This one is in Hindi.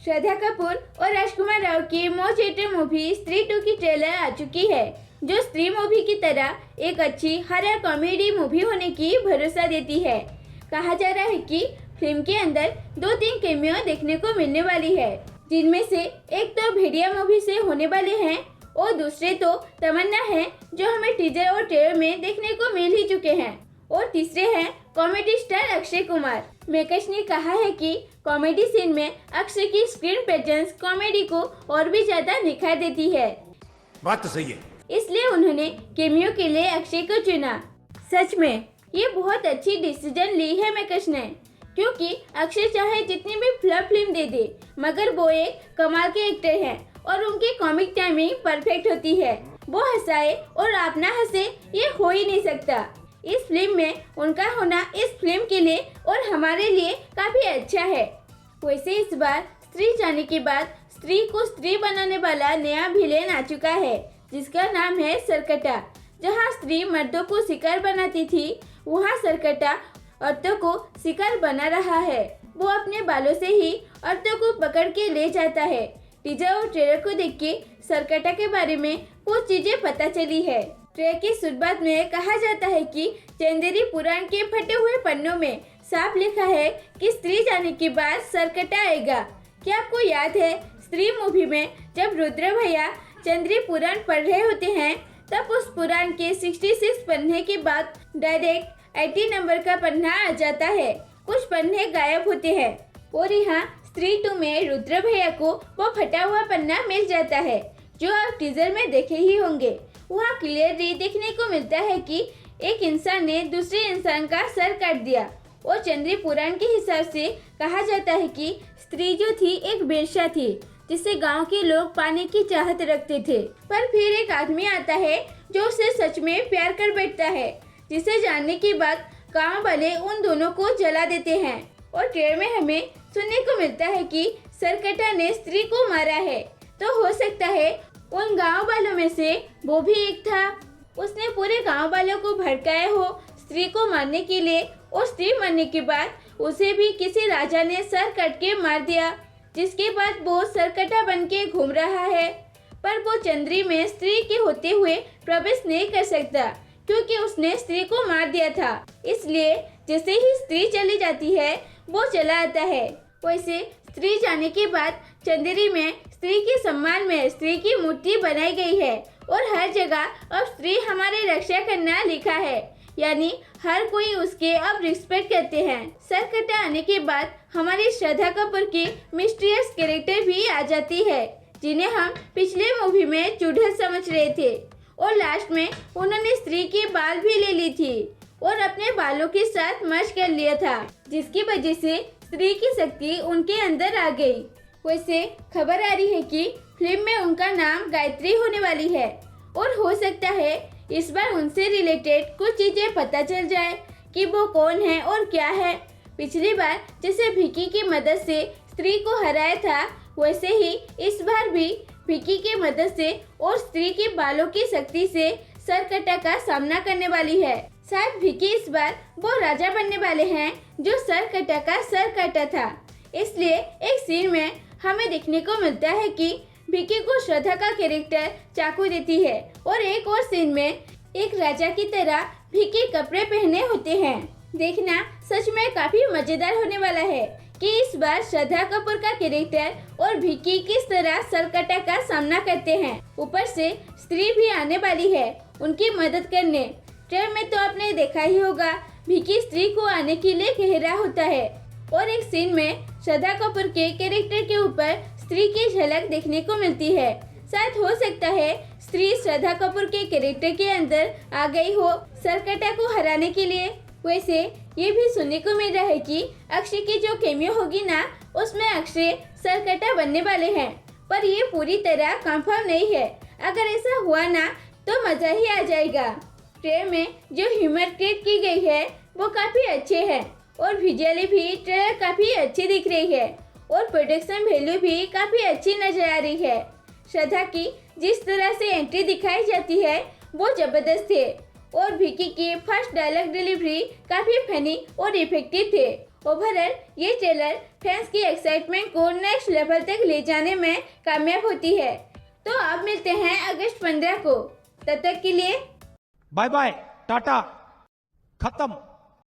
श्रद्धा कपूर और राजकुमार राव की मोस्ट हिट मूवी स्त्री 2 की ट्रेलर आ चुकी है, जो स्त्री मूवी की तरह एक अच्छी हॉरर कॉमेडी मूवी होने की भरोसा देती है। कहा जा रहा है कि फिल्म के अंदर 2-3 कैमियो देखने को मिलने वाली है, जिनमें से एक तो भेड़िया मूवी से होने वाले हैं और दूसरे तो तमन्ना हैं, जो हमें टीजर और ट्रेलर में देखने को मिल ही चुके हैं, और तीसरे हैं comedy star Akshay Kumar. Makers ने कहा है कि कॉमेडी सीन में अक्षय की स्क्रीन प्रेजेंस कॉमेडी को और भी ज्यादा निखार देती है। बात तो सही है, इसलिए उन्होंने कैमियो के लिए अक्षय को चुना। सच में ये बहुत अच्छी डिसीजन ली है मेकर्स ने, क्योंकि अक्षय चाहे जितनी भी फ्लॉप फिल्म दे दे, मगर वो एक कमाल के एक्टर हैं और उनकी कॉमिक टाइमिंग परफेक्ट होती है। वो हंसाए और आप ना हंसे, ये हो ही नहीं सकता। इस फिल्म में उनका होना इस फिल्म के लिए और हमारे लिए काफी अच्छा है। वैसे इस बार स्त्री जाने के बाद स्त्री को स्त्री बनाने वाला नया विलेन आ चुका है, जिसका नाम है सरकटा। जहां स्त्री मर्दों को शिकार बनाती थी, वहां सरकटा औरतों को शिकार बना रहा है। वो अपने बालों से ही औरतों को पकड़ के ले जाता है। टीजर और ट्रेलर को देख के सरकटा के बारे में कुछ चीजें पता चली है। ट्रेलर की शुरुआत में कहा जाता है कि चंदेरी पुराण के फटे हुए पन्नों में साफ लिखा है कि स्त्री जाने के बाद सरकटा आएगा। क्या आपको याद है स्त्री मूवी में जब रुद्र भैया चंद्री पुराण पढ़ रहे होते हैं, तब उस पुराण के 66 पन्ने के बाद डायरेक्ट 80 नंबर का पन्ना आ जाता है, कुछ पन्ने गायब होते हैं, और यहाँ स्त्री 2 में रुद्र भैया को वो फटा हुआ पन्ना मिल जाता है, जो आप टीजर में देखे ही होंगे। वहाँ क्लियरली देखने को मिलता है कि एक इंसान ने दूसरे इंसान का सर काट दिया, और चंद्री पुराण के हिसाब से कहा जाता है कि स्त्री जो थी एक बेश्या थी, जिससे गांव के लोग पाने की चाहत रखते थे। पर फिर एक आदमी आता है जो उससे सच में प्यार कर बैठता है, जिसे जानने के बाद गांव वाले उन दोनों को जला देते हैं। और ट्रेलर में हमें सुनने को मिलता है कि सरकटा ने स्त्री को मारा है, तो हो सकता है उन गांव वालों में से वो भी एक था। उसने पूरे गांव वालों को भड़काया हो स्त्री को मारने के लिए, और स्त्री मरने के बाद उसे भी किसी राजा ने सर कट के मार दिया, जिसके बाद वो सरकटा बन के घूम रहा है। पर वो चंद्री में स्त्री के होते हुए प्रवेश नहीं कर सकता, क्योंकि उसने स्त्री को मार दिया था। इसलिए जैसे ही स्त्री चली जाती है, वो चला आता है। वैसे स्त्री जाने के बाद चंदेरी में स्त्री के सम्मान में स्त्री की मूर्ति बनाई गई है, और हर जगह अब स्त्री हमारी रक्षा करना लिखा है, यानी हर कोई उसके अब रिस्पेक्ट करते हैं। सरकटा आने के बाद हमारी श्रद्धा कपूर की मिस्टीरियस कैरेक्टर भी आ जाती है, जिन्हें हम पिछले मूवी में चुड़ैल समझ रहे थे, और लास्ट में उन्होंने स्त्री के बाल भी ले ली थी और अपने बालों के साथ मर्ज कर लिया था, जिसकी वजह से स्त्री की शक्ति उनके अंदर आ गई। वैसे खबर आ रही है कि फिल्म में उनका नाम गायत्री होने वाली है, और हो सकता है इस बार उनसे रिलेटेड कुछ चीजें पता चल जाए कि वो कौन है और क्या है। पिछली बार जैसे विकी की मदद से स्त्री को हराया था, वैसे ही इस बार भी विकी की मदद से और स्त्री के बालों की शक्ति से सरकटा का सामना करने वाली है। शायद विकी इस बार वो राजा बनने वाले हैं जो सरकटा का सर काटा था। इसलिए एक सीन में हमें देखने को मिलता है कि विकी को श्रद्धा का कैरेक्टर चाकू देती है, और एक और सीन में एक राजा की तरह विकी कपड़े पहने होते हैं। देखना सच में काफी मजेदार होने वाला है कि इस बार श्रद्धा कपूर का कैरेक्टर और विकी किस तरह सरकटा का सामना करते हैं। ऊपर से स्त्री भी आने वाली है उनकी मदद करने। ट्रेलर में तो आपने देखा ही होगा, विकी स्त्री को आने के लिए कह रहा होता है, और एक सीन में श्रद्धा कपूर के कैरेक्टर के ऊपर स्त्री की झलक देखने को मिलती है। शायद हो सकता है स्त्री श्रद्धा कपूर के कैरेक्टर के अंदर आ गई हो सरकटा को हराने के लिए। वैसे ये भी सुनने को मिल रहा है कि अक्षय की जो कैमियो होगी ना, उसमें अक्षय सरकटा बनने वाले हैं, पर ये पूरी तरह कंफर्म नहीं है। अगर ऐसा हुआ ना तो मजा ही आ जाएगा। ट्रेलर में जो ह्यूमर क्रिएट की गई है वो काफी अच्छे हैं, और विजुअली भी ट्रेलर काफी अच्छी दिख रही है, और प्रोडक्शन वैल्यू भी काफी अच्छी नजर आ रही है। श्रद्धा की जिस तरह से एंट्री दिखाई जाती है वो जबरदस्त थे, और विकी की फर्स्ट डायलॉग डिलीवरी काफी फनी और इफेक्टिव थे, ओवरऑल ये ट्रेलर फैंस की एक्साइटमेंट को नेक्स्ट लेवल तक ले जाने में कामयाब होती है। तो अब मिलते हैं अगस्त 15 को। तब तक के लिए बाय बाय, टाटा, खत्म।